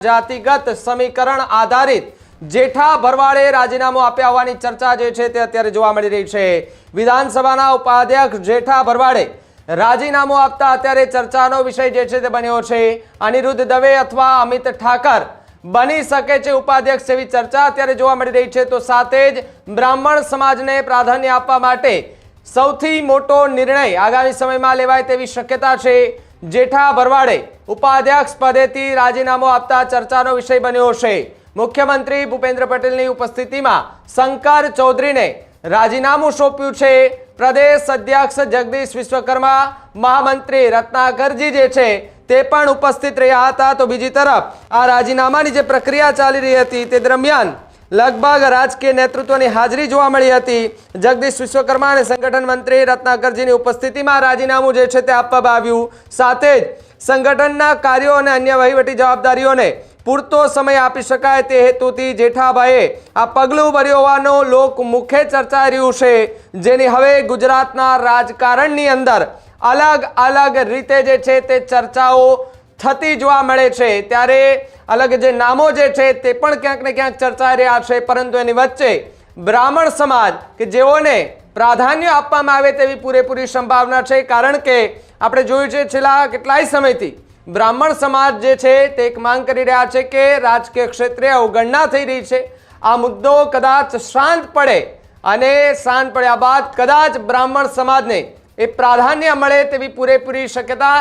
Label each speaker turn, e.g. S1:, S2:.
S1: જાતિગત સમીકરણ આધારિત જેઠા ભરવાડે રાજીનામું આપ્યા હોવાની ચર્ચા જે છે તે અત્યારે જોવા મળી રહી છે। વિધાનસભાના ઉપાધ્યક્ષ જેઠા ભરવાડે રાજીનામું આપતા અત્યારે ચર્ચાનો વિષય જે છે તે બન્યો છે। અનિરુદ્ધ દવે અથવા અમિત ઠાકર બની શકે છે ઉપાધ્યક્ષ જેવી ચર્ચા અત્યારે જોવા મળી રહી છે। તો સાથે જ બ્રાહ્મણ સમાજને પ્રાધાન્ય આપવા માટે સૌથી મોટો નિર્ણય આગામી સમયમાં લેવાય તેવી શક્યતા છે। જેઠા ભરવાડે ઉપાધ્યક્ષ પદેથી રાજીનામું આપતા ચર્ચાનો વિષય બન્યો છે। મુખ્યમંત્રી ભૂપેન્દ્ર પટેલની ઉપસ્થિતિમાં શંકર ચૌધરીને રાજીનામું સોંપ્યું છે। પ્રદેશ અધ્યક્ષ જગદીશ વિશ્વકર્મા, મહામંત્રી રત્નાકરજી જે છે તે પણ ઉપસ્થિત રહ્યા હતા। તો બીજી તરફ આ રાજીનામાની જે પ્રક્રિયા ચાલી રહી હતી તે દરમિયાન लगभग राजकीय नेतृत्व की हाजरी जोवा मळी हती। जगदीश विश्वकर्मा और संगठन मंत्री रत्नाकरजी की उपस्थिति में राजीनामું जे छे ते आपवामां આવ્યું। સાથે જ संगठनना कार्यों और अन्य वहीवटी जवाबदारीओं ने पूरतो समय आपी शकाय ते हेतुथी जेठाभाઈએ आ पगलुं भर्युं होवानो लोकमुखे चर्चाई रह्युं छे, जेनी हवे गुजरातना राजकारणनी अंदर अलग अलग रीते जे छे ते चर्चाओ थती जोवा मळे छे। त्यारे अलग जे नामों जे छे ते पण क्यांक ने क्यांक चर्चाई रह्या छे, परंतु एनी वच्चे ब्राह्मण समाज के जेओने प्राधान्य आपवामां आवे तेवी पूरेपूरी संभावना छे। कारण के आपणे जोयुं छे छेल्ला केटलाय समयथी ब्राह्मण समाज जे छे ते एक मांग करी रह्या छे के राजकीय क्षेत्रे अवगणना थई रही छे। आ मुद्दो कदाच शांत पड़े अने शांत पड्या बाद कदाच ब्राह्मण समाजने ए प्राधान्य मळे तेवी पूरेपूरी शक्यता